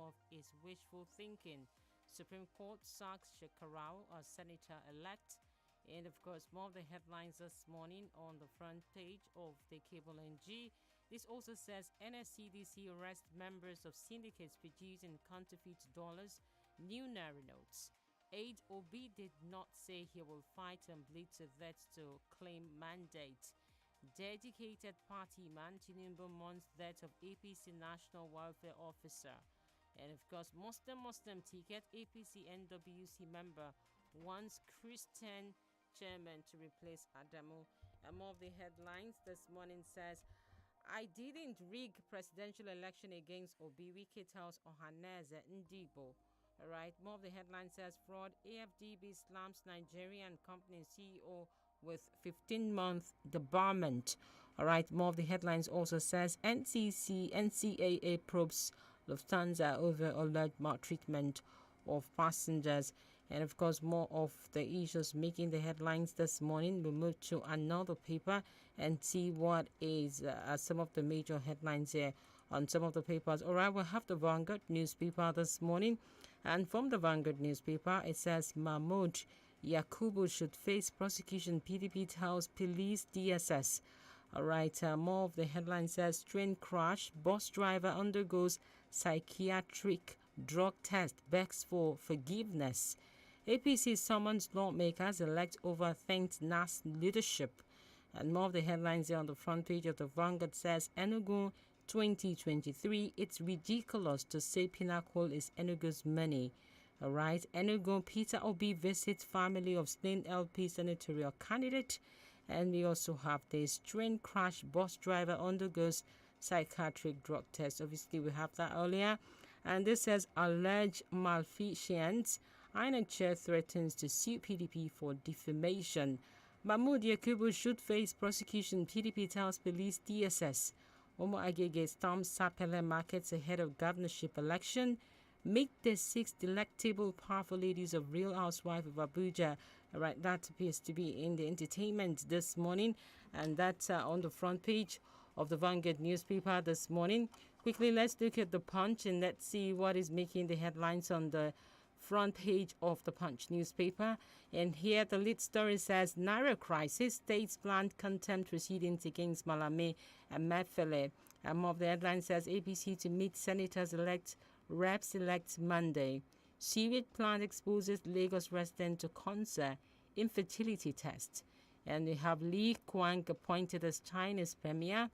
of is wishful thinking. Supreme Court sacks Shekarau as senator-elect. And of course, more of the headlines this morning on the front page of the Cable NG. This also says NSCDC arrests members of syndicates producing counterfeit dollars, new Naira notes. Aide Obi did not say he will fight and bleed to death to claim mandate. Dedicated party man Tinubu mourns death of APC National Welfare Officer. And of course, Muslim ticket APC NWC member wants Christian chairman to replace Adamu. And more of the headlines this morning says, I didn't rig presidential election against Obi, Wike tells Ohaneze Ndibo. All right, more of the headline says, fraud, AFDB slams Nigerian company CEO with 15-month debarment. All right, more of the headlines also says, NCAA probes Lufthansa over alleged maltreatment of passengers. And of course, more of the issues making the headlines this morning. We'll move to another paper and see what is some of the major headlines here on some of the papers. All right, we'll have the Vanguard newspaper this morning. And from the Vanguard newspaper, it says Mahmoud Yakubu should face prosecution. PDP tells police DSS. All right, more of the headline says train crash, bus driver undergoes psychiatric drug test, begs for forgiveness. APC summons lawmakers elect over thanked NAS leadership. And more of the headlines here on the front page of the Vanguard says Enugu 2023, it's ridiculous to say Pinnacle is Enugu's money. All right, Enugu, Peter Obi visits family of slain LP senatorial candidate. And we also have this train crash, bus driver undergoes psychiatric drug test. Obviously, we have that earlier. And this says alleged malfeasance. INT'L chair threatens to sue PDP for defamation. Mahmoud Yakubu should face prosecution. PDP tells police DSS. Omo Agege storms Sapele markets ahead of governorship election. Meet the 6 delectable, powerful ladies of Real Housewife of Abuja. All right, that appears to be in the entertainment this morning. And that's on the front page of the Vanguard newspaper this morning. Quickly, let's look at the Punch and let's see what is making the headlines on the front page of the Punch newspaper. And here the lead story says Naira crisis, states planned contempt proceedings against Malame and Mefele. And more of the headline says APC to meet senators elect, reps elect Monday. Sewage plant exposes Lagos resident to cancer infertility test. And we have Li Kuang appointed as China's premier.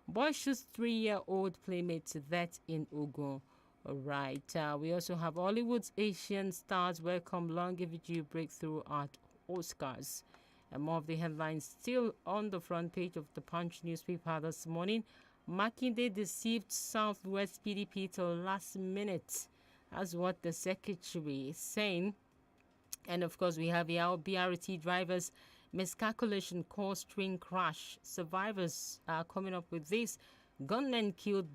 Boy shoots 3-year-old playmate to vet in Ogun. All right. We also have Hollywood's Asian stars welcome longevity breakthrough at Oscars. And more of the headlines still on the front page of the Punch newspaper this morning. Makinde deceived Southwest PDP till last minute. That's what the secretary is saying. And of course, we have the BRT drivers miscalculation caused train crash. Survivors are coming up with this. Gunmen killed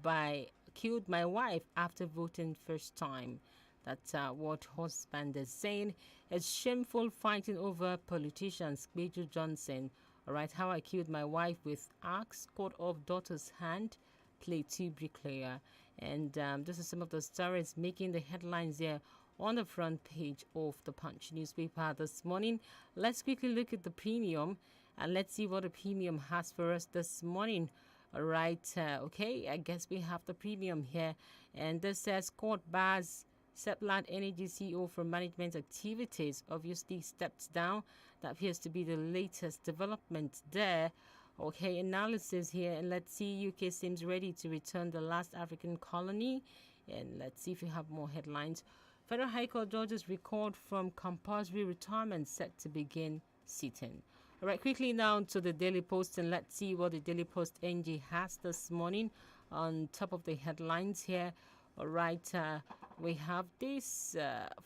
my wife after voting first time. That's what husband is saying. It's shameful fighting over politicians. Major Johnson. All right, how I killed my wife with axe, cut off daughter's hand, play 2 bricklayer. And this is some of the stories making the headlines there on the front page of the Punch newspaper this morning. Let's quickly look at the premium and let's see what the premium has for us this morning. All right, okay, I guess we have the premium here. And this says court bars Seplat Energy CEO from management activities obviously steps down. That appears to be the latest development there. Okay, analysis here. And let's see, UK seems ready to return the last African colony. And let's see if we have more headlines. Federal High Court judges record from compulsory retirement set to begin sitting. All right, quickly now to the Daily Post and let's see what the Daily Post NG has this morning on top of the headlines here. All right, we have this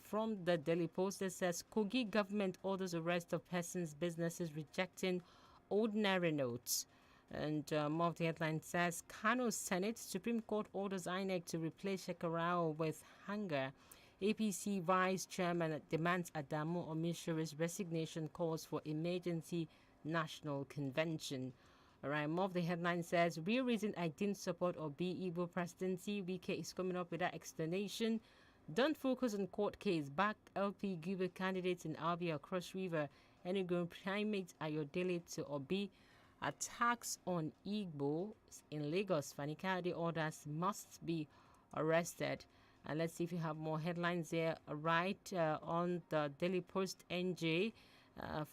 from the Daily Post that says Kogi government orders arrest of persons, businesses rejecting ordinary notes. And more of the headline says Kano Senate, Supreme Court orders INEC to replace Shekarau with Hanger. APC Vice Chairman demands Adamu Omishori's resignation, calls for emergency national convention. All right, more of the headline says, real reason I didn't support Obi Igbo presidency. WK is coming up with that explanation. Don't focus on court case. Back LP Guber candidates in Abia Cross River. Enugu primates Ayodele to Obi. Attacks on Igbo in Lagos. Fanikade orders must be arrested. And let's see if you have more headlines there right on the Daily Post NJ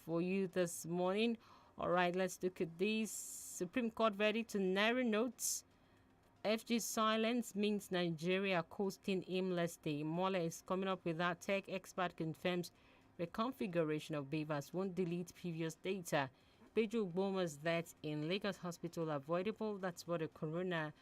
for you this morning. All right, let's look at these. Supreme Court verdict to narrow notes. FG silence means Nigeria coasting aimlessly. Mole is coming up with that. Tech expert confirms reconfiguration of Beavers won't delete previous data. Beju Boma's death in Lagos hospital avoidable. That's what a coroner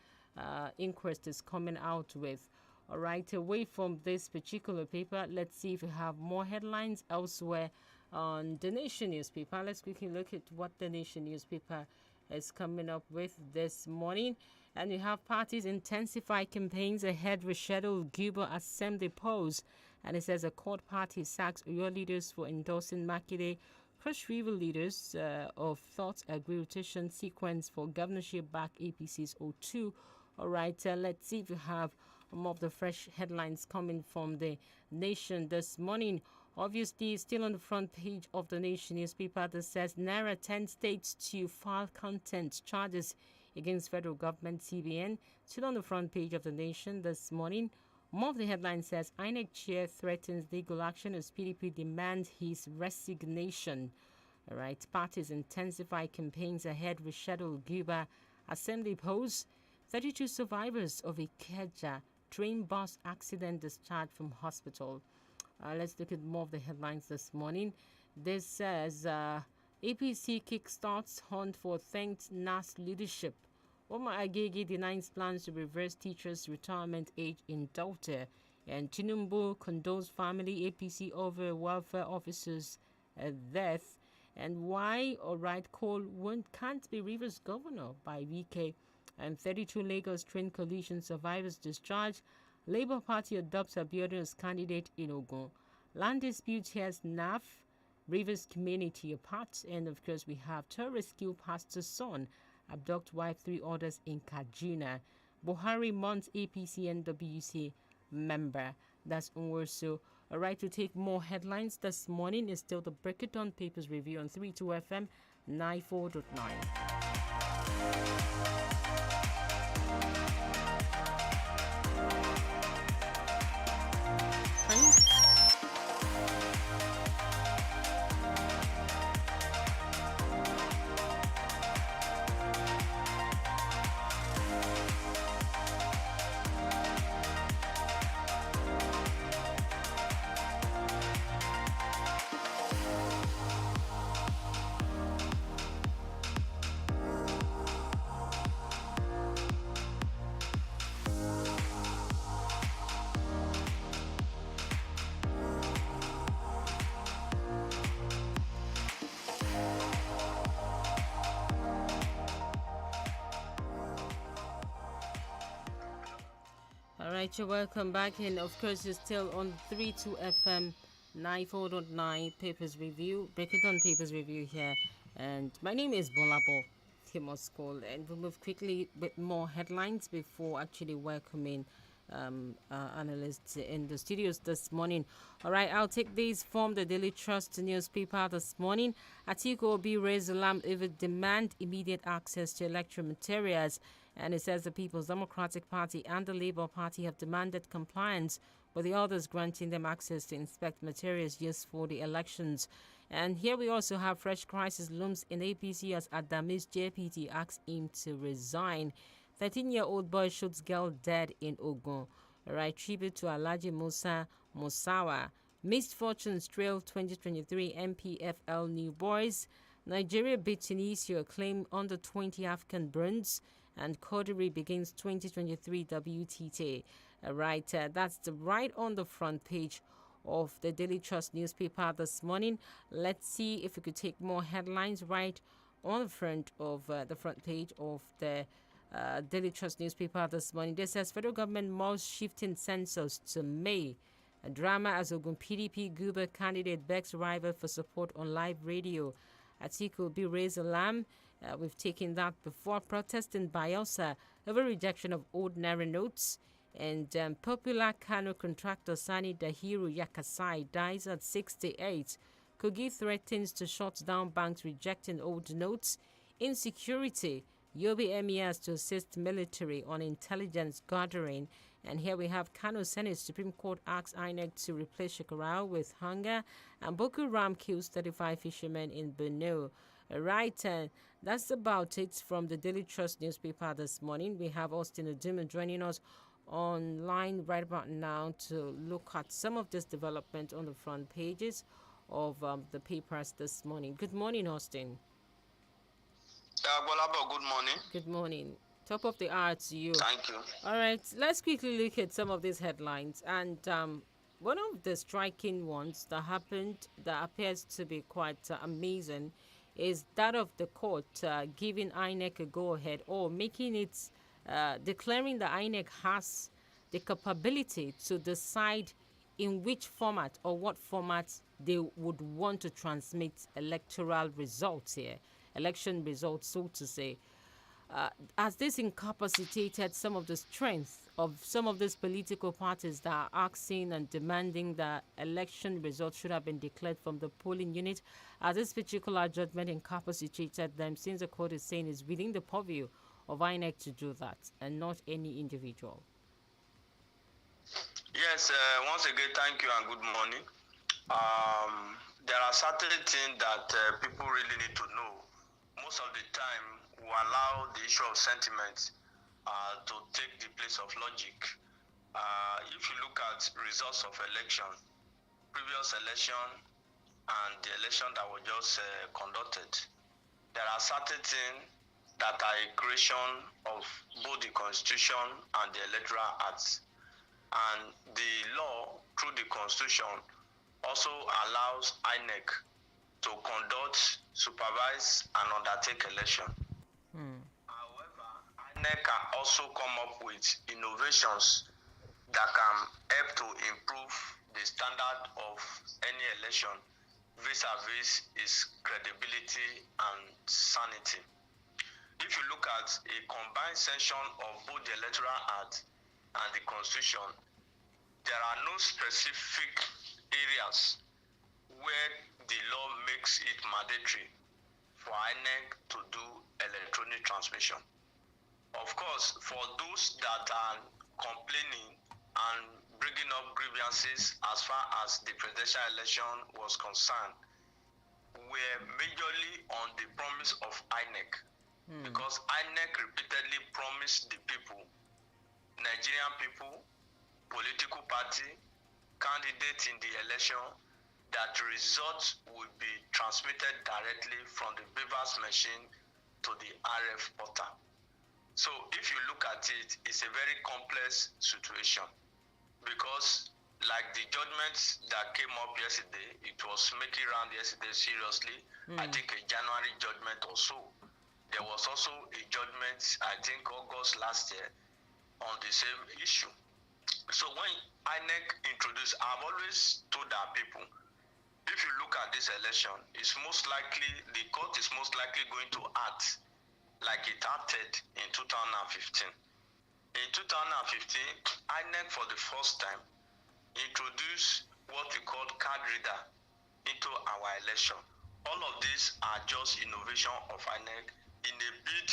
inquest is coming out with. All right, away from this particular paper, let's see if we have more headlines elsewhere on the Nation newspaper. Let's quickly look at what the Nation newspaper is coming up with this morning. And you have parties intensify campaigns ahead rescheduled Guber Assembly polls. And it says a court party sacks Uyo leaders for endorsing Makinde. Cross River leaders of thoughts agree rotation sequence for governorship back APC's 02. All right, let's see if you have more of the fresh headlines coming from the Nation this morning. Obviously, still on the front page of the Nation newspaper that says Naira 10 states to file contempt charges against federal government CBN. Still on the front page of the Nation this morning. More of the headline says INEC chair threatens legal action as PDP demands his resignation. All right, parties intensify campaigns ahead reschedule Guber Assembly polls. 32 survivors of a Keja train bus accident discharged from hospital. Let's look at more of the headlines this morning. This says APC kickstarts hunt for thanked NAS leadership. Omar Agege denies plans to reverse teachers' retirement age in Delta. And Tinubu condoles family APC over welfare officers' death. And why Alright Cole can't be Rivers governor by VK. And 32 Lagos train collision survivors discharged. Labour Party adopts Abiodun as candidate in Ogun. Land dispute tears NAF, Rivers community apart. And of course, we have terrorist kill pastor's son, abduct wife 3 orders in Kaduna. Buhari months APC and WC member. That's Unwerso. All right, to take more headlines this morning is still the Break It On Papers review on 32 FM 94.9. Alright, you're welcome back, and of course you're still on 32 FM 94.9 Papers Review, Break It On Papers Review here, and my name is GBOLABO, famous call, and we'll move quickly with more headlines before actually welcoming analysts in the studios this morning. Alright, I'll take these from the Daily Trust newspaper this morning. Atiku Obi raised alarm over demand immediate access to electoral materials. And it says the People's Democratic Party and the Labour Party have demanded compliance with the others granting them access to inspect materials used for the elections. And here we also have fresh crisis looms in APC as Adamis JPT asks him to resign. 13-year-old boy shoots girl dead in Ogun. All right, tribute to Alhaji Musa Musawa. Missed Fortunes Trail 2023 MPFL New Boys. Nigeria beat Tunisia, claim under 20 African bronze. And Kodiri begins 2023 WTT. Right, that's right on the front page of the Daily Trust newspaper this morning. Let's see if we could take more headlines right on the front of the front page of the Daily Trust newspaper this morning. This says federal government must shifting census to May. A drama as Ogun PDP Guber candidate begs rival for support on live radio. Atiku be raised alarm. We've taken that before. Protest in Bayelsa over rejection of ordinary notes. And popular Kano contractor Sani Dahiru Yakasai dies at 68. Kogi threatens to shut down banks rejecting old notes. Insecurity. Yobe emirs to assist military on intelligence gathering. And here we have Kano Senate Supreme Court asks INEC to replace Shekarau with hunger. And Boko Haram kills 35 fishermen in Borno. All right, that's about it from the Daily Trust newspaper this morning. We have Austin Oduma joining us online right about now to look at some of this development on the front pages of the papers this morning. Good morning, Austin. GBOLABO, good morning. Good morning. Top of the hour to you. Thank you. All right, let's quickly look at some of these headlines. And one of the striking ones that happened that appears to be quite amazing is that of the court giving INEC a go-ahead or making it, declaring that INEC has the capability to decide in which format or what format they would want to transmit electoral results here, election results, so to say. Has this incapacitated some of the strength of some of these political parties that are asking and demanding that election results should have been declared from the polling unit? Has this particular judgment incapacitated them, since the court is saying it's within the purview of INEC to do that and not any individual? Yes, once again, thank you and good morning. There are certain things that people really need to know. Most of the time, we allow the issue of sentiment to take the place of logic. If you look at results of election, previous election and the election that was just conducted, there are certain things that are a creation of both the Constitution and the Electoral Acts. And the law, through the Constitution, also allows INEC to conduct, supervise, and undertake election. However, INEC can also come up with innovations that can help to improve the standard of any election vis-a-vis its credibility and sanity. If you look at a combined session of both the Electoral Act and the Constitution, there are no specific areas where the law makes it mandatory for INEC to do electronic transmission. Of course, for those that are complaining and bringing up grievances as far as the presidential election was concerned, were majorly on the promise of INEC, because INEC repeatedly promised the people, Nigerian people, political party, candidates in the election, that results will be transmitted directly from the BVAS machine to the RF portal. So if you look at it, it's a very complex situation, because like the judgments that came up yesterday, it was making round yesterday seriously. I think a January judgment or so. There was also a judgment, I think August last year, on the same issue. So when INEC introduced, I've always told our people, if you look at this election, it's most likely, the court is most likely going to act like it acted in 2015. In 2015, INEC for the first time introduced what we call card reader into our election. All of these are just innovation of INEC in a bid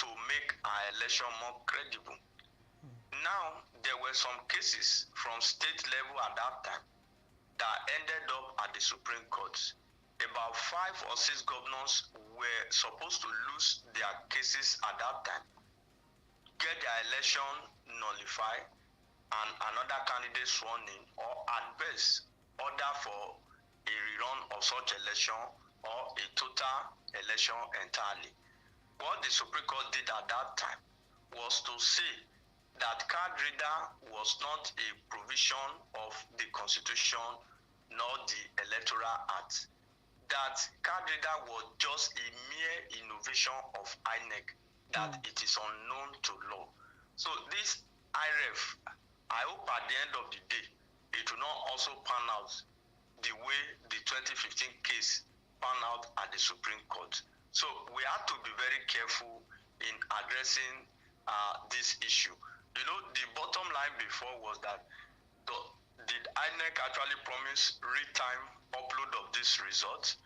to make our election more credible. Now, there were some cases from state level at that time that ended up at the Supreme Court. About 5 or 6 governors were supposed to lose their cases at that time, get their election nullified, and another candidate sworn in, or at best, order for a rerun of such election or a total election entirely. What the Supreme Court did at that time was to say that card reader was not a provision of the Constitution nor the Electoral Act. That card reader was just a mere innovation of INEC, that it is unknown to law. So this IREF, I hope at the end of the day, it will not also pan out the way the 2015 case pan out at the Supreme Court. So we have to be very careful in addressing this issue. You know, the bottom line before was that did INEC actually promise real-time upload of these results?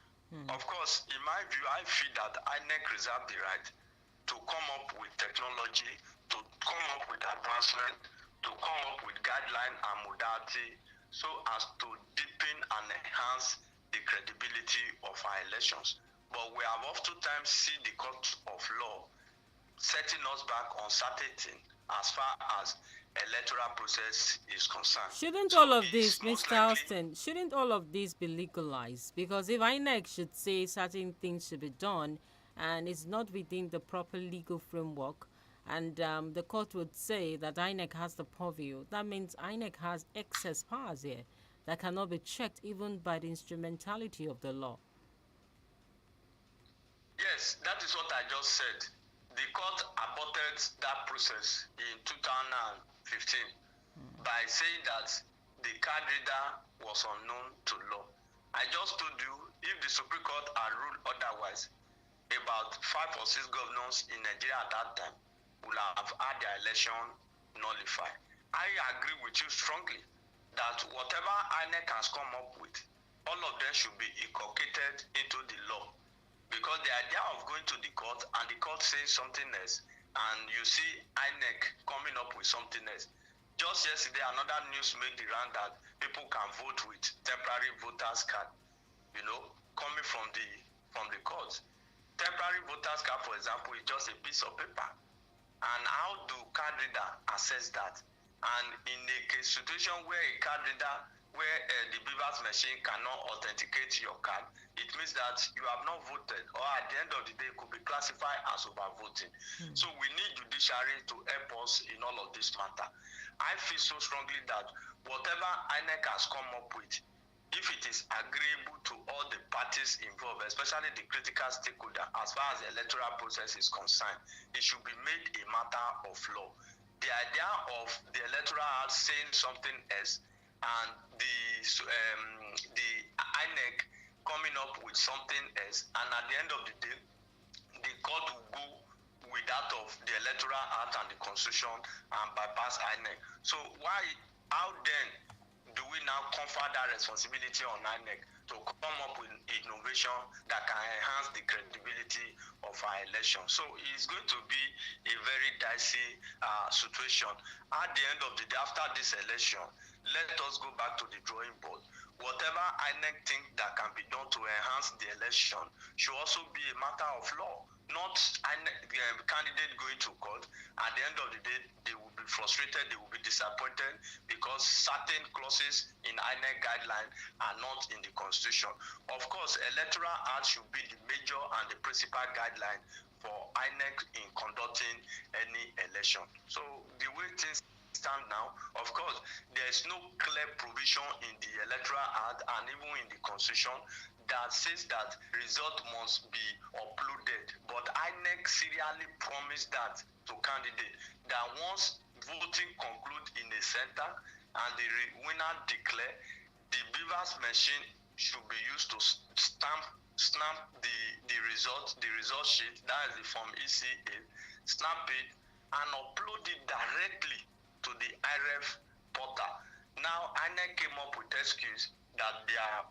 Of course, in my view, I feel that INEC reserved the right to come up with technology, to come up with advancement, to come up with guideline and modality so as to deepen and enhance the credibility of our elections. But we have oftentimes seen the court of law setting us back on certain things as far as electoral process is concerned. Shouldn't So all of it's this, most Mr. likely, Austin, shouldn't all of this be legalized? Because if INEC should say certain things should be done and it's not within the proper legal framework, and the court would say that INEC has the purview, that means INEC has excess powers here that cannot be checked even by the instrumentality of the law. yes, that is what I just said. The court aborted that process in 2015 by saying that the card reader was unknown to law. I just told you, if the Supreme Court had ruled otherwise, about 5 or 6 governors in Nigeria at that time would have had their election nullified. I agree with you strongly that whatever INEC has come up with, all of them should be inculcated into the law. Because the idea of going to the court and the court saying something else, and you see INEC coming up with something else. Just yesterday, another news made the round that people can vote with temporary voters card, you know, coming from the court. Temporary voters card, for example, is just a piece of paper. And how do card reader assess that? And in a situation where a card reader, where the beavers machine cannot authenticate your card, it means that you have not voted, or at the end of the day, it could be classified as overvoting. So we need judiciary to help us in all of this matter. I feel so strongly that whatever INEC has come up with, if it is agreeable to all the parties involved, especially the critical stakeholder, as far as the electoral process is concerned, it should be made a matter of law. The idea of the electoral act saying something else and the INEC coming up with something else, and at the end of the day, the court will go with that of the electoral act and the constitution and bypass INEC. So how then do we now confer that responsibility on INEC to come up with innovation that can enhance the credibility of our election? So it's going to be a very dicey situation. At the end of the day, after this election, let us go back to the drawing board. Whatever INEC think that can be done to enhance the election should also be a matter of law, not candidate going to court. At the end of the day, they will be frustrated, they will be disappointed because certain clauses in INEC guideline are not in the constitution. Of course, electoral act should be the major and the principal guideline for INEC in conducting any election. So the way things stand now, of course, there is no clear provision in the electoral act and even in the constitution that says that result must be uploaded. But INEC serially promised that to candidates, that once voting concludes in a center and the winner declare, the beavers machine should be used to stamp the result sheet, that is the form ECA, stamp it and upload it directly to the IREF portal. Now, INEC came up with excuse that they have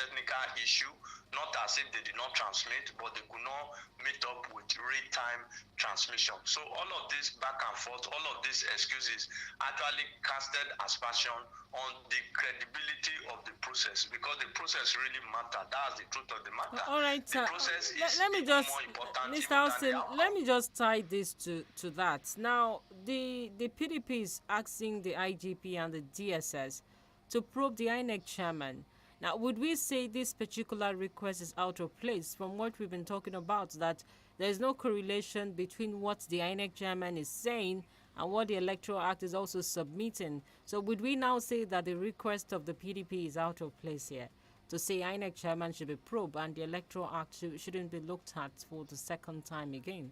technical issue, not as if they did not transmit, but they could not meet up with real-time transmission. So all of this back and forth, all of these excuses actually casted aspersion on the credibility of the process, because the process really matters. That's the truth of the matter. All right, the process is let me just, more important, Mr. Austin, let me just tie this to that. Now, the PDP is asking the IGP and the DSS to probe the INEC chairman. Now, would we say this particular request is out of place from what we've been talking about, that there is no correlation between what the INEC chairman is saying and what the Electoral Act is also submitting? So would we now say that the request of the PDP is out of place here, to say INEC chairman should be probed and the Electoral Act shouldn't be looked at for the second time again?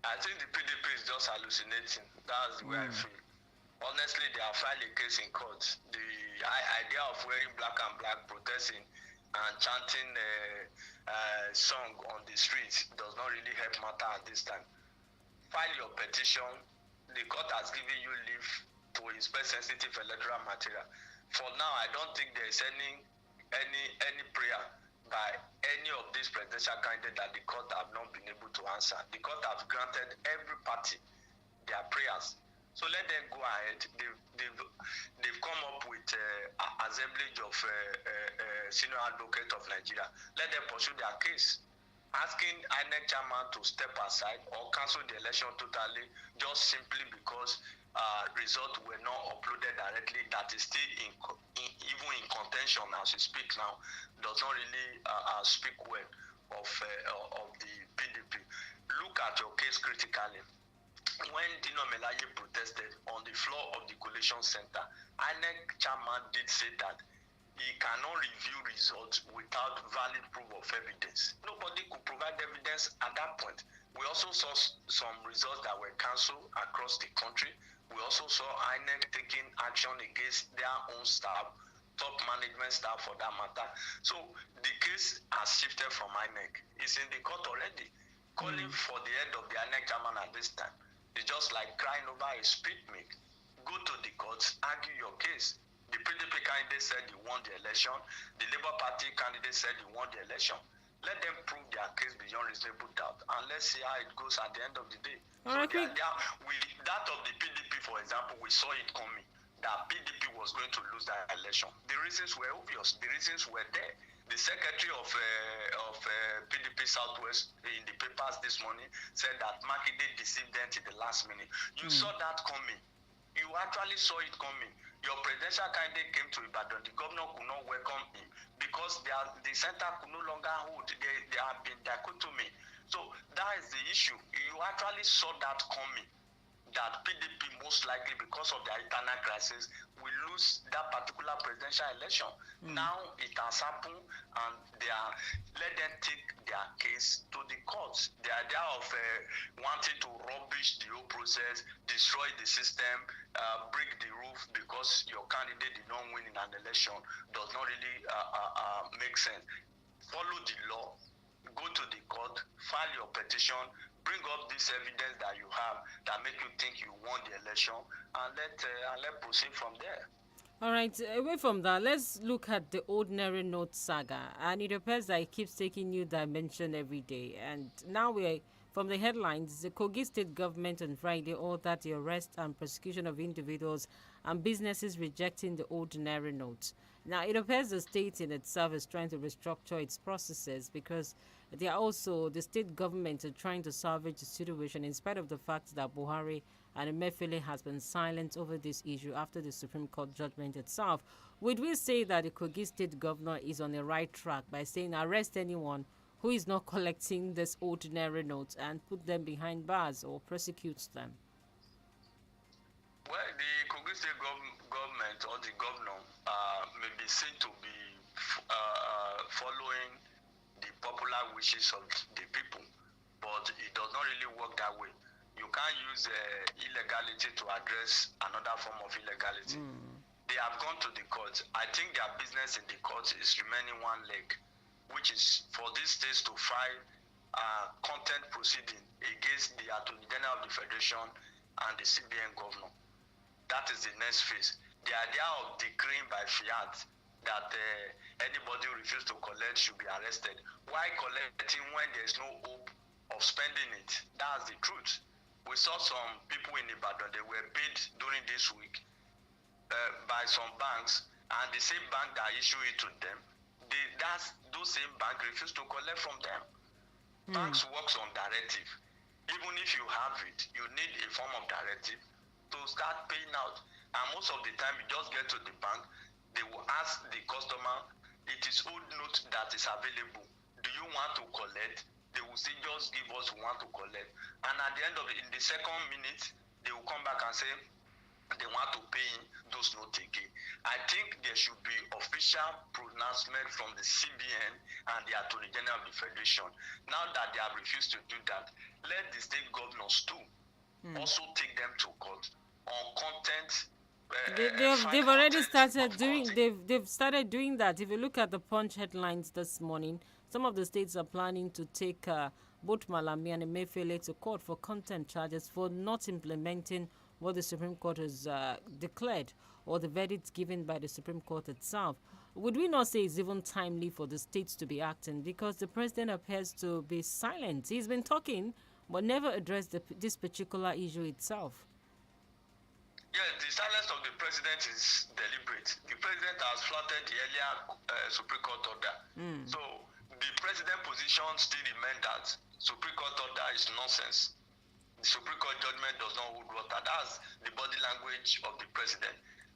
I think the PDP is just hallucinating. That's the way I feel. Honestly, they have filed a case in court. The idea of wearing black and black protesting and chanting song on the streets does not really help matter at this time. File your petition. The court has given you leave to inspect sensitive electoral material. For now, I don't think there is any prayer by any of these presidential candidates that the court have not been able to answer. The court have granted every party their prayers. So let them go ahead. They've come up with assemblage of senior advocate of Nigeria. Let them pursue their case, asking INEC chairman to step aside or cancel the election totally, just simply because results were not uploaded directly. That is still even in contention as we speak now. Does not really speak well of the PDP. Look at your case critically. When Dino Melaye protested on the floor of the collation center, INEC chairman did say that he cannot review results without valid proof of evidence. Nobody could provide evidence at that point. We also saw some results that were cancelled across the country. We also saw INEC taking action against their own staff, top management staff for that matter. So the case has shifted from INEC. It's in the court already. Calling for the head of the INEC chairman at this time. It's just like crying over a spit milk. Go to the courts, argue your case. The PDP candidate said he won the election. The Labour Party candidate said he won the election. Let them prove their case beyond reasonable doubt, and let's see how it goes at the end of the day. So that of the PDP, for example, we saw it coming, that PDP was going to lose that election. The reasons were obvious. The reasons were there. The secretary of PDP Southwest in the papers this morning said that Makinde deceived them to the last minute. You saw that coming. You actually saw it coming. Your presidential candidate came to Ibadan. The governor could not welcome him because the center could no longer hold. They have been dichotomy. So that is the issue. You actually saw that coming, that PDP most likely, because of their internal crisis, will lose that particular presidential election. Now it has happened, and let them take their case to the courts. The idea of wanting to rubbish the whole process, destroy the system, break the roof because your candidate did not win in an election does not really make sense. Follow the law, go to the court, file your petition, bring up this evidence that you have that make you think you won the election, and let proceed from there. All right, away from that, let's look at the ordinary note saga. And it appears that it keeps taking new dimension every day. And now from the headlines, the Kogi state government on Friday ordered the arrest and prosecution of individuals and businesses rejecting the ordinary note. Now, it appears the state in itself is trying to restructure its processes because the state government are trying to salvage the situation in spite of the fact that Buhari and Emefiele has been silent over this issue after the Supreme Court judgment itself. Would we say that the Kogi state governor is on the right track by saying arrest anyone who is not collecting this ordinary notes and put them behind bars or prosecute them? Well, the Kogi state government or the governor may be seen to be following the popular wishes of the people, but it does not really work that way. You can't use illegality to address another form of illegality. They have gone to the court. I think their business in the court is remaining one leg, which is for these states to file content proceeding against the Attorney General of the Federation and the CBN governor. That is the next phase. The idea of decreeing by fiat that anybody who refuses to collect should be arrested. Why collecting when there's no hope of spending it? That's the truth. We saw some people in Ibadan, they were paid during this week by some banks, and the same bank that issued it to them, those same banks refuse to collect from them. Banks works on directive. Even if you have it, you need a form of directive to start paying out. And most of the time, you just get to the bank, they will ask the customer, it is old note that is available. Do you want to collect? They will say, just give us, we want to collect. And at the end of it, in the second minute, they will come back and say, they want to pay those notes again. I think there should be official pronouncement from the CBN and the Attorney General of the Federation. Now that they have refused to do that, let the state governors too also take them to court on content They've fine already content started of doing content. they've started doing that. If you look at the Punch headlines this morning, some of the states are planning to take both Malami and Emefiele to court for contempt charges for not implementing what the Supreme Court has declared or the verdict given by the Supreme Court itself. Would we not say it's even timely for the states to be acting because the president appears to be silent? He's been talking but never addressed this particular issue itself. Yes, the silence of the president is deliberate. The president has flouted the earlier Supreme Court order. So the president position still remains that Supreme Court order is nonsense. The Supreme Court judgment does not hold water. That's the body language of the president.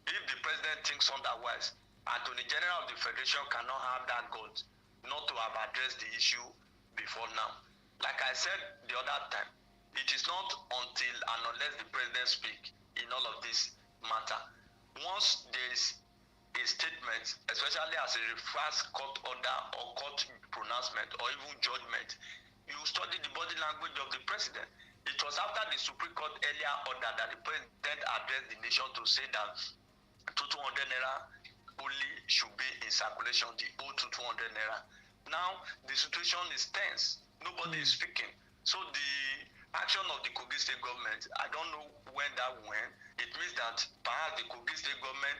If the president thinks otherwise, Attorney General of the Federation cannot have that guts not to have addressed the issue before now. Like I said the other time, it is not until and unless the president speaks in all of this matter. Once there is a statement, especially as a refers court order or court pronouncement or even judgment, you study the body language of the president. It was after the Supreme Court earlier order that the president addressed the nation to say that 200 naira only should be in circulation, the old 200 naira. Now, the situation is tense. Nobody is speaking. So the action of the Kogi State government, I don't know when that went. It means that perhaps the Kogi State government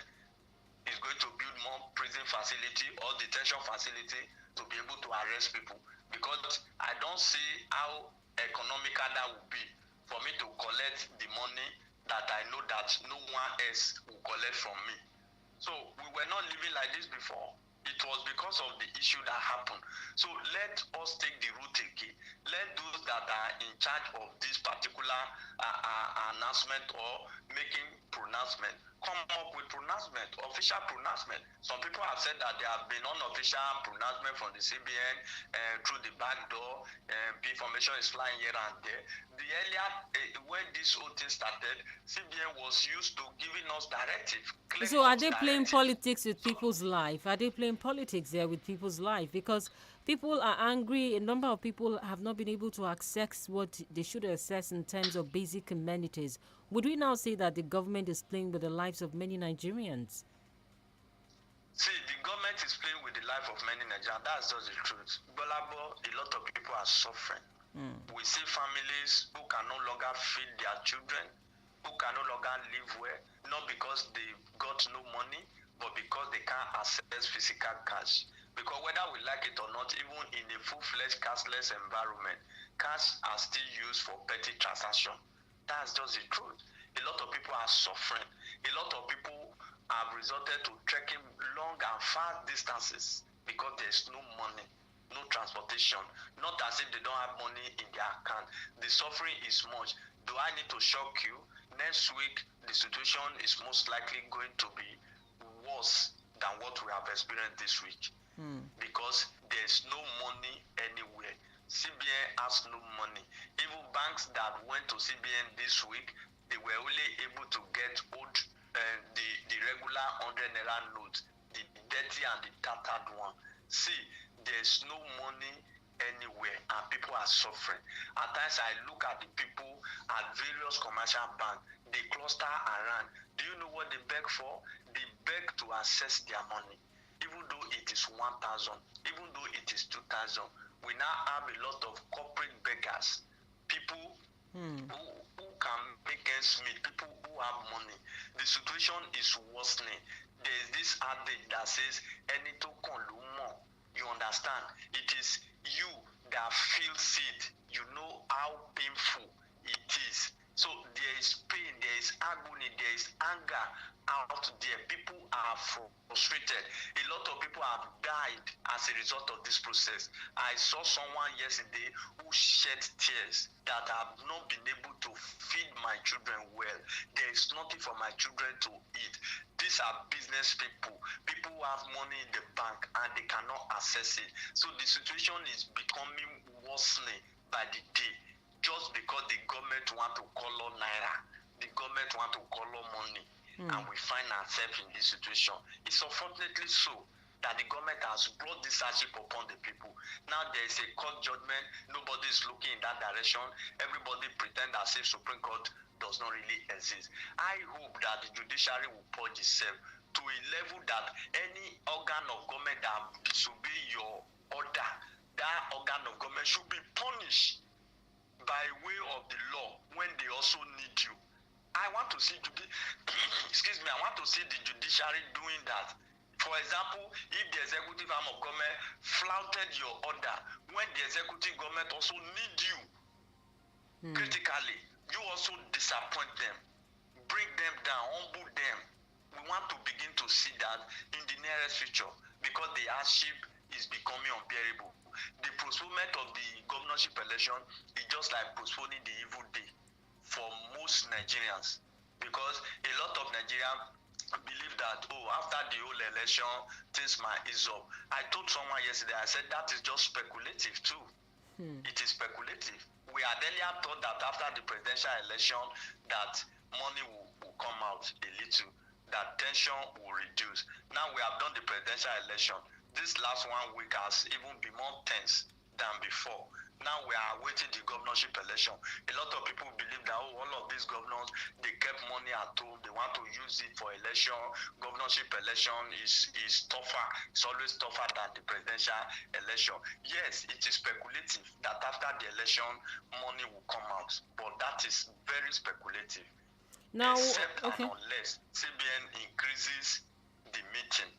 is going to build more prison facility or detention facility to be able to arrest people. Because I don't see how economical that would be for me to collect the money that I know that no one else will collect from me. So we were not living like this before. It was because of the issue that happened. So let us take the route again. Let those that are in charge of this particular announcement or making pronouncement come up with pronouncement, official pronouncement. Some people have said that there have been unofficial pronouncement from the CBN through the back door. Information is flying here and there. The earlier, when this whole thing started, CBN was used to giving us directive. So are they playing politics with people's life? Are they playing politics there with people's life? Because people are angry. A number of people have not been able to access what they should access in terms of basic amenities. Would we now say that the government is playing with the lives of many Nigerians? See, the government is playing with the life of many Nigerians. That's just the truth. GBOLABO, a lot of people are suffering. We see families who can no longer feed their children, who can no longer live well, not because they've got no money, but because they can't access physical cash. Because whether we like it or not, even in a full-fledged cashless environment, cash are still used for petty transaction. That's just the truth. A lot of people are suffering. A lot of people have resorted to trekking long and far distances because there's no money, no transportation. Not as if they don't have money in their account. The suffering is much. Do I need to shock you? Next week, the situation is most likely going to be worse than what we have experienced this week. Because there's no money anywhere. CBN has no money. Even banks that went to CBN this week, they were only able to get old, the regular 100 naira notes, the dirty and the tattered one. See, there's no money anywhere and people are suffering. At times I look at the people at various commercial banks, they cluster around. Do you know what they beg for? They beg to access their money. Even though it is 1,000, even though it is 2,000, we now have a lot of corporate beggars, people who can make ends meet, people who have money. The situation is worsening. There is this adage that says, "Eni to kon lo mo." You understand? It is you that feels it. You know how painful it is. So there is pain, there is agony, there is anger out there. People are frustrated. A lot of people have died as a result of this process. I saw someone yesterday who shed tears that have not been able to feed my children well. There is nothing for my children to eat. These are business people, people who have money in the bank and they cannot access it. So the situation is becoming worsening by the day. Just because the government want to color naira, the government want to color money, and we find ourselves in this situation. It's unfortunately so that the government has brought this hardship upon the people. Now there is a court judgment, nobody is looking in that direction. Everybody pretend as if Supreme Court does not really exist. I hope that the judiciary will purge itself to a level that any organ of government that disobey your order, that organ of government should be punished by way of the law when they also need you. I want to see excuse me, I want to see the judiciary doing that. For example, if the executive arm of government flouted your order when the executive government also need you critically, you also disappoint them, break them down, humble them. We want to begin to see that in the nearest future because the hardship is becoming unbearable. The postponement of the governorship election is just like postponing the evil day for most Nigerians, because a lot of Nigerians believe that, after the whole election, things might ease up. I told someone yesterday, I said that is just speculative too. It is speculative. We had earlier thought that after the presidential election that money will come out a little, that tension will reduce. Now we have done the presidential election. This last 1 week has even been more tense than before. Now we are awaiting the governorship election. A lot of people believe that all of these governors, they kept money at home. They want to use it for election. Governorship election is tougher. It's always tougher than the presidential election. Yes, it is speculative that after the election, money will come out. But that is very speculative. Now, except and unless CBN increases the meeting,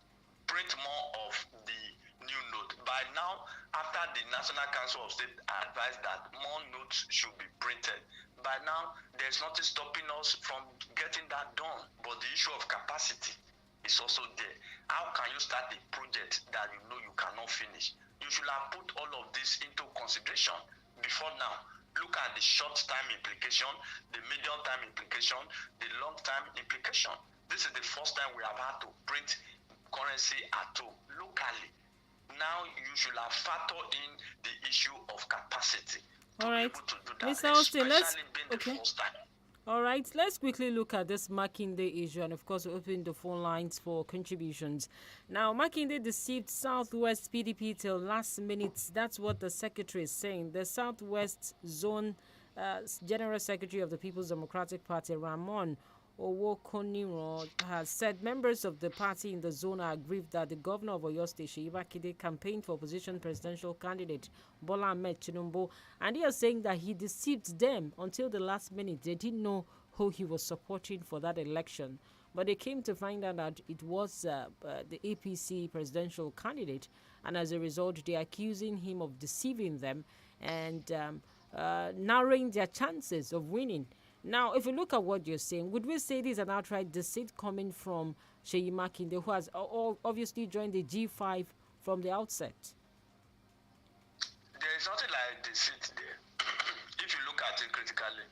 print more of the new note. By now, after the National Council of State advised that more notes should be printed, by now there's nothing stopping us from getting that done. But the issue of capacity is also there. How can you start a project that you know you cannot finish? You should have put all of this into consideration before now. Look at the short-time implication, the medium-time implication, the long-time implication. This is the first time we have had to print currency at home locally. Now you should have factored in the issue of capacity to be able to do that, Mr. Austin, especially being the first time. All right, let's quickly look at this Makinde issue, and of course, we'll open the phone lines for contributions. Now, Makinde deceived Southwest PDP till last minute. That's what the secretary is saying. The Southwest Zone General Secretary of the People's Democratic Party, Ramon Owokoniro, has said members of the party in the zone are aggrieved that the governor of Oyo State, Seyi Makinde, campaigned for opposition presidential candidate Bola Ahmed Tinubu, and they are saying that he deceived them until the last minute. They didn't know who he was supporting for that election, but they came to find out that it was the APC presidential candidate, and as a result, they are accusing him of deceiving them and narrowing their chances of winning. Now, if you look at what you're saying, would we say this is an outright deceit coming from Seyi Makinde, who has obviously joined the G5 from the outset? There is nothing like deceit there. If you look at it critically,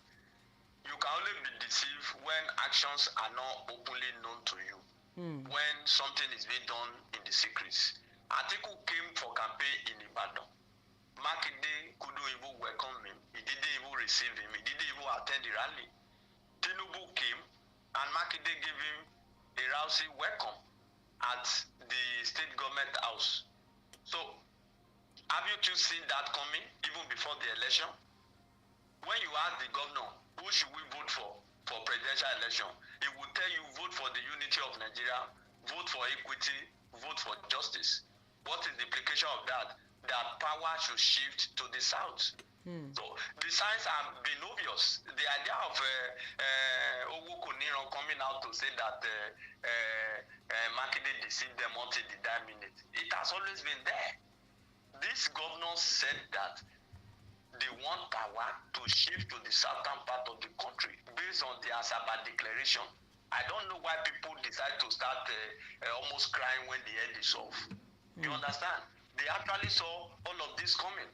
you can only be deceived when actions are not openly known to you, when something is being done in the secrets. Atiku came for campaign in Ibadan. Makinde couldn't even welcome him. He didn't even receive him. He didn't even attend the rally. Tinubu came and Makinde gave him a rousing welcome at the state government house. So, have you two seen that coming even before the election? When you ask the governor, who should we vote for presidential election, he will tell you, vote for the unity of Nigeria, vote for equity, vote for justice. What is the implication of that? That power should shift to the south. So the signs have been obvious. The idea of Owokoniro coming out to say that Makinde deceived them until the dying minute, it has always been there. These governors said that they want power to shift to the southern part of the country based on the Asaba declaration. I don't know why people decide to start almost crying when they heard this off. You understand? They actually saw all of this coming.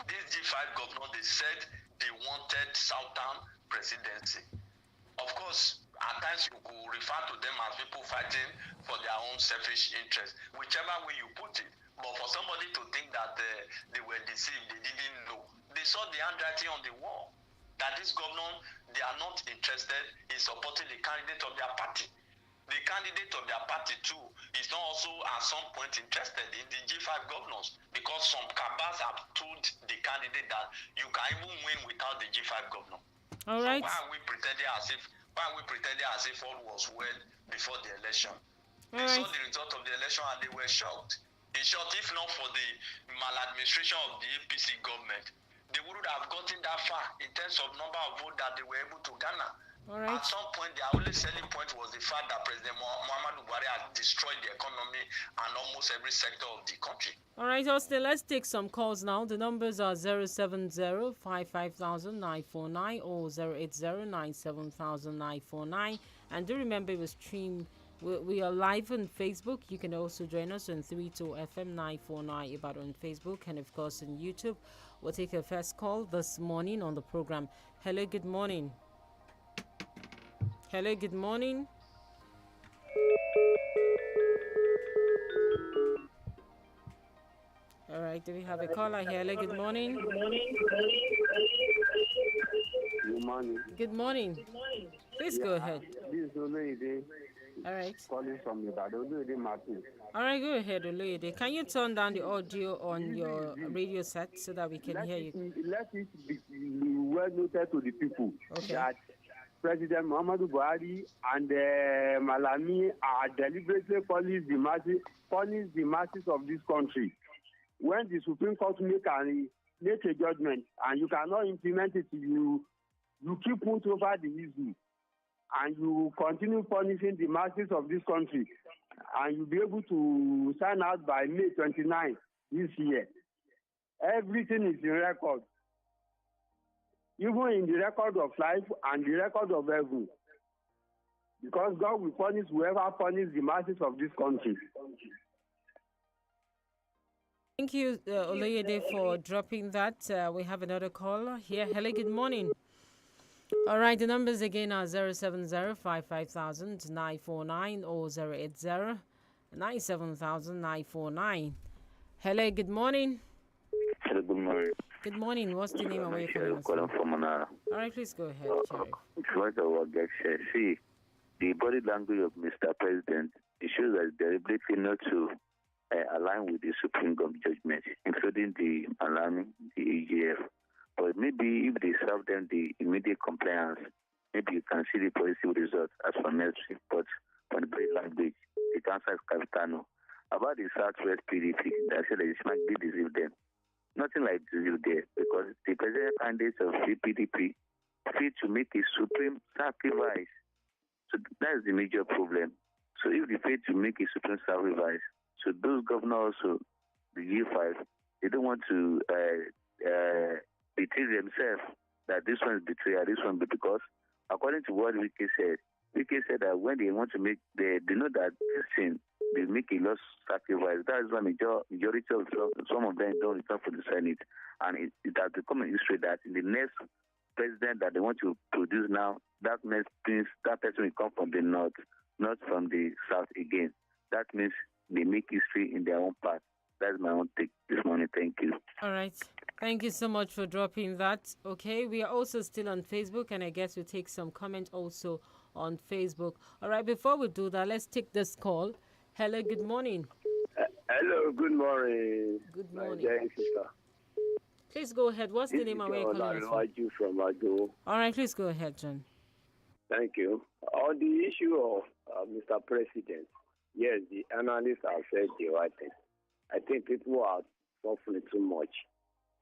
These G5 governors, they said they wanted southern presidency. Of course, at times you could refer to them as people fighting for their own selfish interests, whichever way you put it. But for somebody to think that they were deceived, they didn't know. They saw the handwriting on the wall, that this governor, they are not interested in supporting the candidate of their party. The candidate of their party too is not also at some point interested in the G5 governors, because some cabals have told the candidate that you can even win without the G5 governor. All So right. why are we pretending as if all was well before the election? All They saw right. the result of the election and they were shocked. In short, if not for the maladministration of the APC government, they wouldn't have gotten that far in terms of number of votes that they were able to garner. All right. At some point, their only selling point was the fact that President Muhammadu Buhari had destroyed the economy and almost every sector of the country. All right, Austin, let's take some calls now. The numbers are 070-550-949 or 080-970-949. And do remember we stream. We are live on Facebook. You can also join us on 32FM 949 about on Facebook and of course on YouTube. We'll take a first call this morning on the program. Hello, good morning. Hello, good morning. All right, do we have a caller here? Hello, good morning. Good morning. Good morning. Please go ahead. This is Oloyede. All right. Calling from Ibadan. Oloyede Martin. All right, go ahead, Oloyede. Can you turn down the audio on your radio set so that we can hear you? Let it be well noted to the people that President Muhammadu Buhari and Malami are deliberately punish the masses of this country. When the Supreme Court make a judgment and you cannot implement it, you keep put over the issue and you continue punishing the masses of this country, and you'll be able to sign out by May 29 this year. Everything is in record, even in the record of life and the record of heaven, because God will punish whoever punishes the masses of this country. Thank you, Oloyede, for dropping that. We have another caller here. Hello, good morning. All right, the numbers again are 070-550-949 or 080-970-949. Hello, good morning. Hello, good morning. Good morning. What's the name of your calling from Manara. All right, please go ahead, Sheriff. First of all, see, the body language of Mr. President, it shows that deliberately not to align with the Supreme Court judgment, including the alarming, the AGF. But maybe if they serve them the immediate compliance, maybe you can see the positive results as for next week. But for the body language, the answer is Capitano. About the Southwest PDP, that said that it might be deceived them. Nothing like deceive there, because the president candidates of the PDP failed to make a supreme sacrifice. So that's the major problem. So if they fail to make a supreme sacrifice, so those governors also, the G5, they don't want to betray themselves that this one is betrayal, this one, because according to what Wike said that when they want to make, they know that this thing, they make a lost sacrifice. That is why majority of some of them don't return for the Senate. And it has become a history that in the next president that they want to produce now, that next prince, that person will come from the north, not from the south again. That means they make history in their own path. That's my own take this morning. Thank you. All right. Thank you so much for dropping that. Okay, we are also still on Facebook, and I guess we'll take some comment also on Facebook. All right, before we do that, let's take this call. Hello, good morning. Hello, good morning. Good morning. My dear sister. Please go ahead. What's the name and where you're calling us from? From Ado. All right, please go ahead, John. Thank you. On the issue of Mr. President, yes, the analysts have said the right thing. I think people are suffering too much.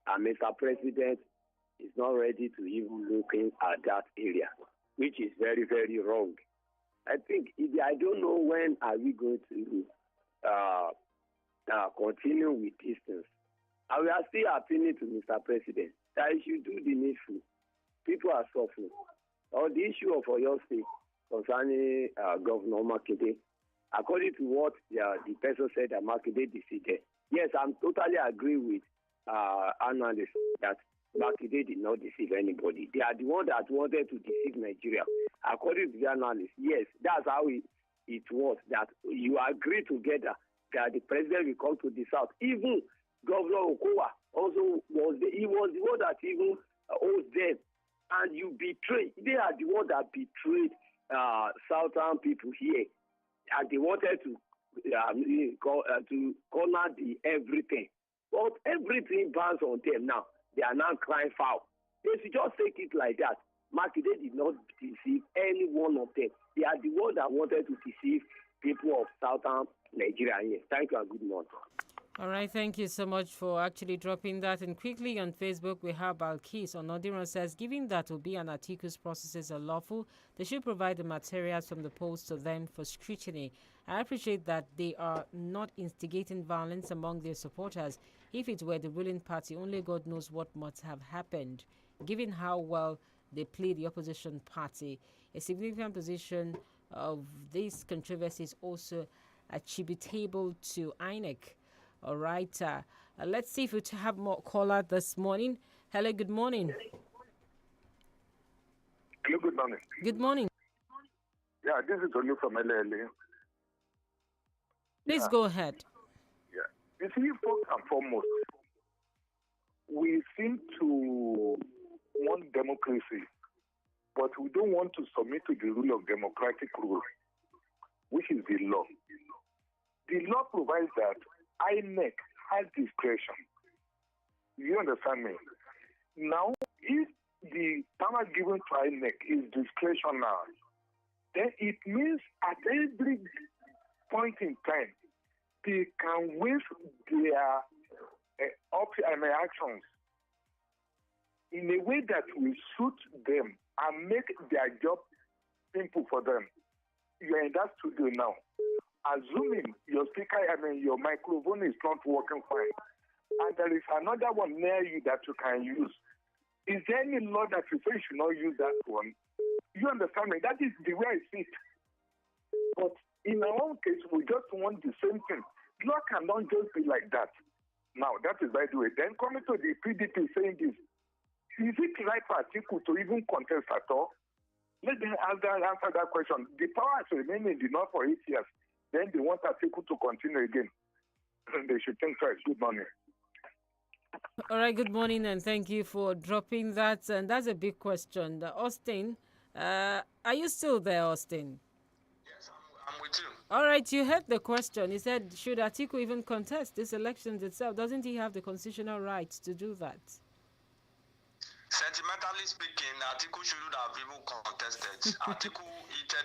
And Mr. President is not ready to even looking at that area, which is very, very wrong. I think, I don't know when are we going to continue with these things. And we are still appealing to Mr. President that he should do the needful. People are suffering. On the issue of Oyo State concerning Governor Makinde, according to what the person said that Makinde defeated, yes, I'm totally agree with analysts that Makinde did not deceive anybody. They are the ones that wanted to deceive Nigeria. According to the analysts, yes, that's how it was, that you agree together that the president will come to the south. Even Governor Okowa also was the one that even owes them. And you betray. They are the ones that betrayed southern people here. And they wanted to corner the everything. But everything bans on them now. They are now crying foul. They should just take it like that. Makinde did not deceive any one of them. They are the ones that wanted to deceive people of southern Nigeria. Yes. Thank you and good morning. All right, thank you so much for actually dropping that. And quickly on Facebook, we have Balkis Onodiran says, given that Obi and Atiku's processes are lawful, they should provide the materials from the polls to them for scrutiny. I appreciate that they are not instigating violence among their supporters. If it were the ruling party, only God knows what must have happened. Given how well they play the opposition party, a significant position of this controversy is also attributable to INEC. All right. Let's see if we have more caller this morning. Hello, good morning. Hello, good morning. Good morning. Yeah, this is Olu from LLA. Please go ahead. Yeah. You see, first and foremost, we seem to want democracy, but we don't want to submit to the rule of democratic rule, which is the law. The law provides that INEC has discretion. You understand me? Now, if the power given to INEC is discretional, then it means at every point in time, they can waive their actions in a way that will suit them and make their job simple for them. You are in that studio now. Assuming your your microphone is not working fine, and there is another one near you that you can use, is there any law that you say you should not use that one? You understand me? That is the way I see it. But in our own case, we just want the same thing. Law cannot just be like that. Now, that is by the way. Then coming to the PDP saying this, is it right for Atiku to even contest at all? Let them answer that question. The power has remained in the North for 8 years. Then they want Atiku to continue again. They should think twice. Good morning. All right, good morning, and thank you for dropping that. And that's a big question. Austin, are you still there, Austin? Yes, I'm with you. All right, you heard the question. He said, should Atiku even contest these elections itself? Doesn't he have the constitutional right to do that? Sentimentally speaking, Atiku shouldn't have even contested. Atiku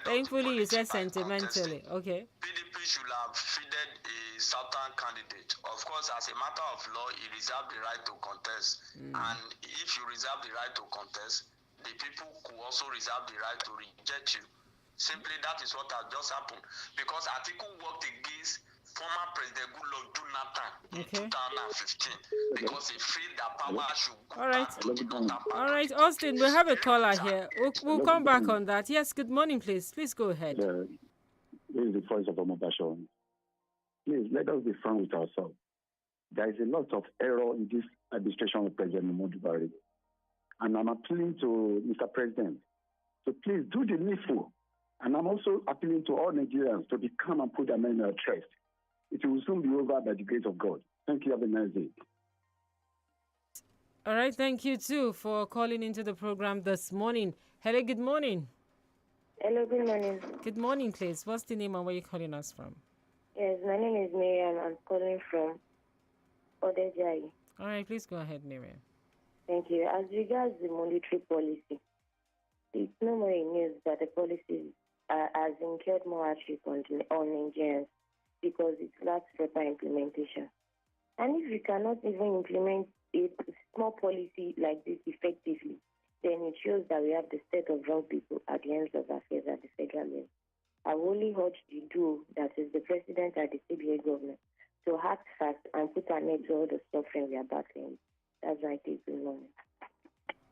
Thankfully, you said sentimentally. Okay. PDP should have feeded a certain candidate. Of course, as a matter of law, he reserved the right to contest. And if you reserve the right to contest, the people could also reserve the right to reject you. Simply, that is what has just happened. Because Atiku worked against former President Goodluck Jonathan in 2015 because he felt that power should go back to the northern part. All right, Austin, we have a caller here. We'll come back on that. Yes, good morning, please. Please go ahead. This is the voice of Omobasho. Please, let us be frank with ourselves. There is a lot of error in this administration of President Muhammadu Buhari. And I'm appealing to Mr. President to please do the needful. And I'm also appealing to all Nigerians to be calm and put their men at rest. It will soon be over by the grace of God. Thank you. Have a nice day. All right. Thank you, too, for calling into the program this morning. Hello, good morning. Hello, good morning. Good morning, please. What's the name and where are you calling us from? Yes, my name is Miriam. I'm calling from Odejai. All right. Please go ahead, Miriam. Thank you. As regards the monetary policy, it's no more in news that the policy has incurred more hardship on Nigerians because it lacks proper implementation. And if you cannot even implement a small policy like this effectively, then it shows that we have the state of wrong people at the ends of affairs at the federal level. I only urge the duo, that is the president and the CBA government, to act fast and put an end to all the suffering we are battling. That's my take. Good morning.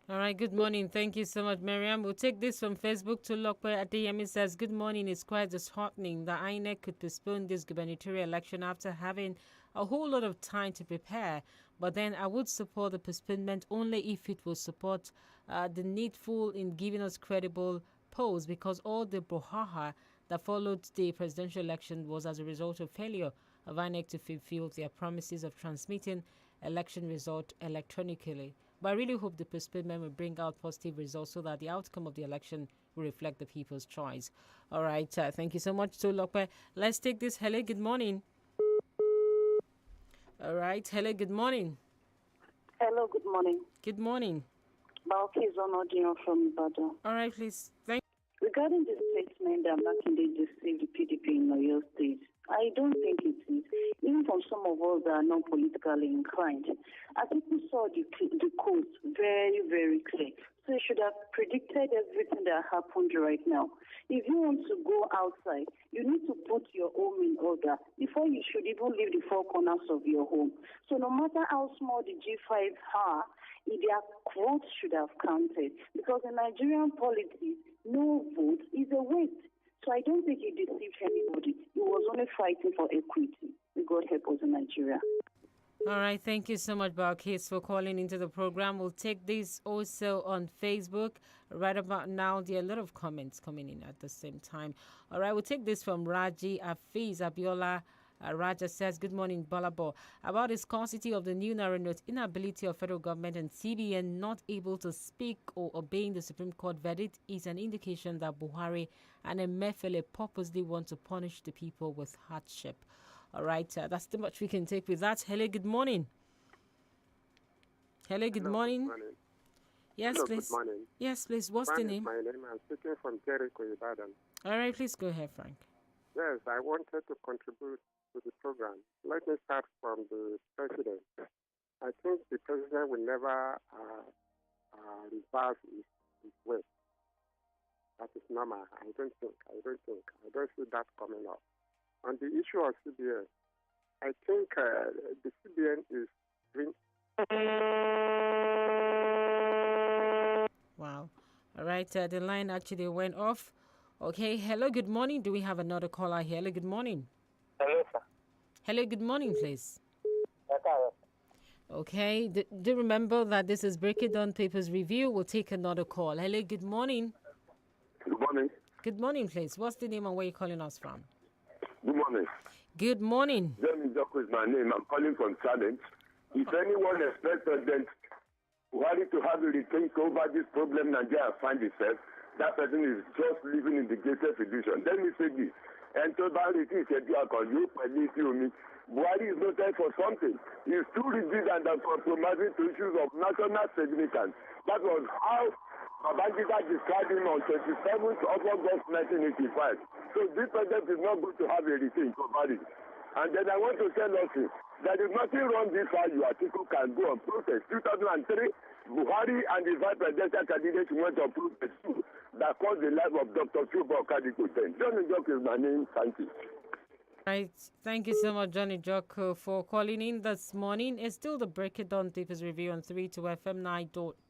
All right, good morning. Thank you so much, Miriam. We'll take this from Facebook to Lokwe Adeyemi says, good morning. It's quite disheartening that INEC could postpone this gubernatorial election after having a whole lot of time to prepare. But then I would support the postponement only if it will support the needful in giving us credible polls, because all the brouhaha that followed the presidential election was as a result of failure of INEC to fulfill their promises of transmitting election result electronically. But I really hope the postponement will bring out positive results so that the outcome of the election will reflect the people's choice. All right. Thank you so much, Tolokwe. Let's take this. Hello, good morning. All right. Hello, good morning. Hello, good morning. Good morning. Balkis Onodion from Ibadan. All right, please. Regarding the statement that Makinde deceived the PDP in Oyo State, I don't think it is. Even from some of us that are not politically inclined, I think we saw the course very, very clear. So you should have predicted everything that happened right now. If you want to go outside, you need to put your home in order before you should even leave the four corners of your home. So no matter how small the G5 are, their votes should have counted. Because in Nigerian politics, no vote is a waste. So I don't think he deceived anybody. He was only fighting for equity. May God help us in Nigeria. All right, thank you so much, Balkis, for calling into the program. We'll take this also on Facebook. Right about now, there are a lot of comments coming in at the same time. All right, we'll take this from Raji Afiz Abiola. Raja says, good morning, GBOLABO. About the scarcity of the new Naira note, inability of federal government and CBN not able to speak or obeying the Supreme Court verdict is an indication that Buhari and Emefiele purposely want to punish the people with hardship. All right, that's too much we can take with that. Hello, good morning. Hello, good morning. Good morning. Yes, Hello, please. Good morning. Yes, please. What's Frank the name? My name. I'm speaking from Jericho, Ibadan. All right, please go ahead, Frank. Yes, I wanted to contribute to the program. Let me start from the president. I think the president will never reverse his way. That is normal. I don't see that coming up. On the issue of CBN, I think the CBN is doing. Wow. All right, the line actually went off. Okay, hello, good morning. Do we have another caller here? Hello, good morning. Hello, sir. Hello, good morning, please. Okay, do remember that this is Break It Down Papers Review. We'll take another call. Hello, good morning. Good morning. Good morning, please. What's the name and where you're calling us from? Good morning. Good morning. Jeremy Joko is my name. I'm calling from Challenge. If anyone expects President Buhari to have a rethink over this problem Nigeria finds itself, that person is just living in the greatest illusion. Let me say this. And so Buhari is noted for something. He is too rigid and uncompromising to issues of national significance. That was how Babangida described him on 27th of August 1985. So this president is not going to have a rethink over it. And then I want to tell us that if nothing wrong this far, your article can go on protest. 2003, Buhari and the vice presidential candidate went on protest too, that caused the life of Dr. Chuba Okadiko. Johnny Jock is my name. Thank you. Right. Thank you so much, Johnny Jock, for calling in this morning. It's still the Break It Down Papers Review on 32FM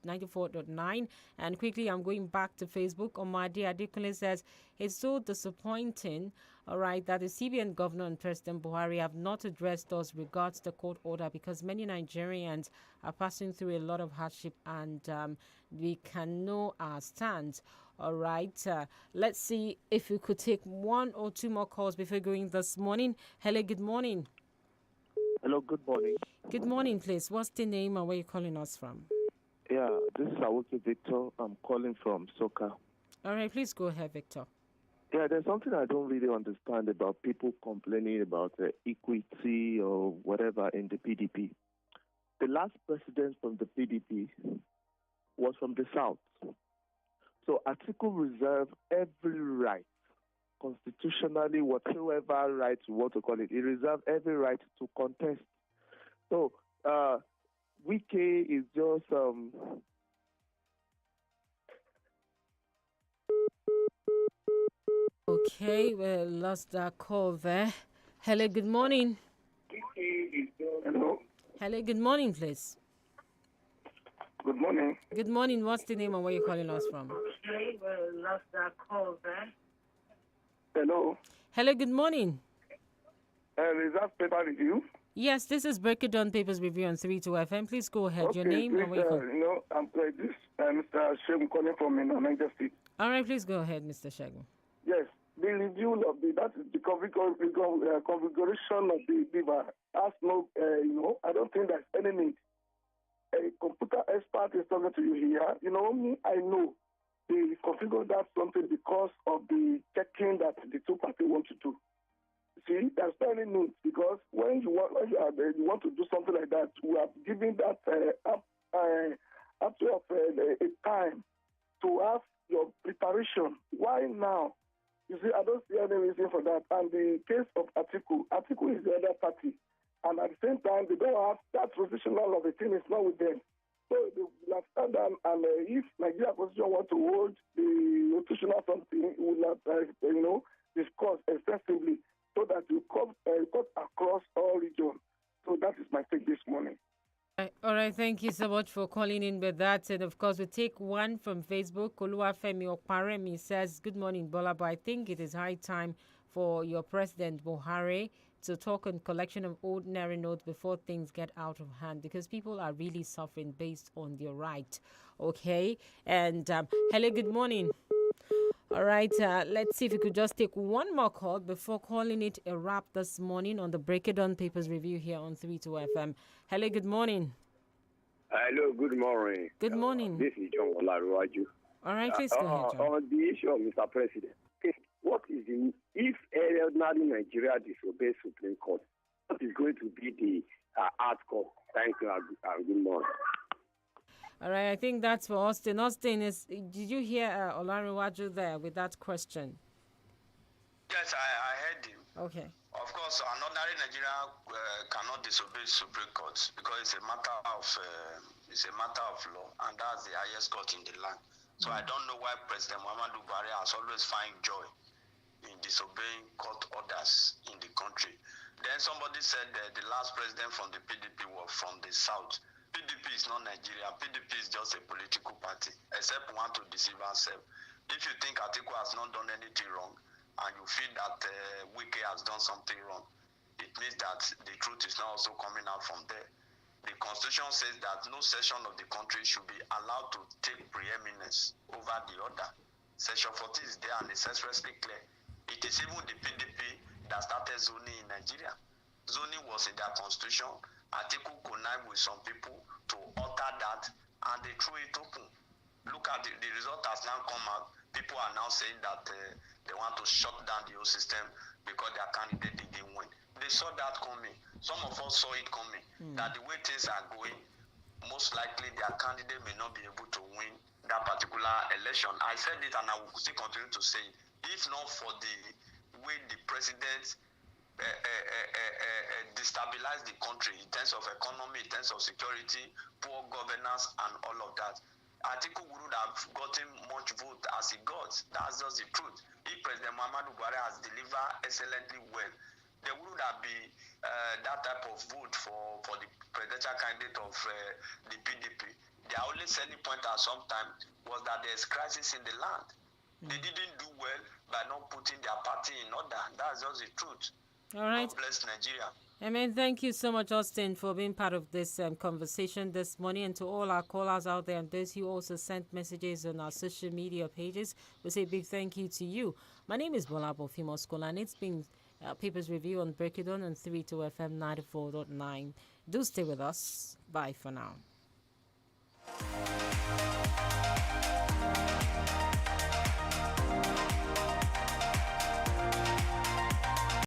94.9. And quickly, I'm going back to Facebook. Omadi Adekunle says, it's so disappointing, all right, that the CBN governor and President Buhari have not addressed us regards the court order because many Nigerians are passing through a lot of hardship and we can know our stance. All right. Let's see if we could take one or two more calls before going this morning. Hello, good morning. Hello, good morning. Good morning, please. What's the name and where you calling us from? Yeah, this is Awoki Victor. I'm calling from Soka. All right, please go ahead, Victor. Yeah, there's something I don't really understand about people complaining about equity or whatever in the PDP. The last president from the PDP was from the South. So article reserve every right, constitutionally, whatever right you want to call it, it reserves every right to contest. So Wike is just Okay, we lost that call there. Hello, good morning. Hello. Hello, good morning, please. Good morning. Good morning. What's the name and where you calling us from? Okay, we lost that call there. Hello. Hello, good morning. Is that paper review? Yes, this is Break It Down Papers Review on 32FM. Please go ahead. Okay, Your name and where you calling? I'm this Mr. Shem calling from Niger State. All right, please go ahead, Mr. Shagun. Yes, the review of that is the configuration of the beaver. That's no, I don't think there's any need. A computer expert is talking to you here. Me, I know they configure that something because of the checking that the two parties want to do. See, there's any need because when you want to do something like that, we are giving that actually of a time to have your preparation. Why now? You see, I don't see any reason for that. And the case of Atiku is the other party. And at the same time, they don't have that positional of the thing is not with them. So they will have stand down, and if Nigeria position want to hold the rotational something, we will have, discuss extensively so that we cut across all regions. So that is my take this morning. All right, thank you so much for calling in with that. And of course, we take one from Facebook. Oluwafemi Okparemi says, "Good morning, Bola, but I think it is high time for your President Buhari to talk on collection of ordinary notes before things get out of hand, because people are really suffering based on their right." Okay, and hello, good morning. All right, let's see if we could just take one more call before calling it a wrap this morning on the Break It On Papers review here on 32 FM. Hello, good morning. Hello, good morning. Good morning. This is John Olaruwaju. All right, please go ahead, John. On the issue of Mr. President, what is if ordinary Nigeria disobeys Supreme Court, what is going to be the outcome? Thank you and good morning. All right, I think that's for Austin. Austin, did you hear Olaruwaju there with that question? Yes, I heard him. Okay. Of course, an ordinary Nigeria cannot disobey Supreme Court because it's a matter of law, and that's the highest court in the land. So I don't know why President Muhammadu Buhari has always found joy in disobeying court orders in the country. Then somebody said that the last president from the PDP was from the south. PDP is not Nigeria. PDP is just a political party, except want to deceive ourselves. If you think Atiku has not done anything wrong, and you feel that Wike has done something wrong, it means that the truth is not also coming out from there. The Constitution says that no section of the country should be allowed to take preeminence over the other. Section 40 is there and it's expressly clear. It is even the PDP that started zoning in Nigeria. Zoning was in their Constitution. Atiku connived with some people to alter that, and they threw it open. Look at the result has now come out. People are now saying that they want to shut down the whole system because their candidate didn't win. They saw that coming. Some of us saw it coming. That the way things are going, most likely their candidate may not be able to win that particular election. I said it and I will still continue to say it. If not for the way the president destabilize the country in terms of economy, in terms of security, poor governance, and all of that, Atiku would have gotten much vote as he got. That's just the truth. If President Muhammadu Buhari has delivered excellently well, there would have been that type of vote for the presidential candidate of the PDP. Their only selling point at some time was that there's crisis in the land. They didn't do well by not putting their party in order. That's just the truth. All right. God bless Nigeria. Amen. Thank you so much, Austin, for being part of this conversation this morning. And to all our callers out there and those who also sent messages on our social media pages, we say a big thank you to you. My name is GBOLABO Fimoskola, and it's been Papers Review on Break It On 32 FM 94.9. Do stay with us. Bye for now.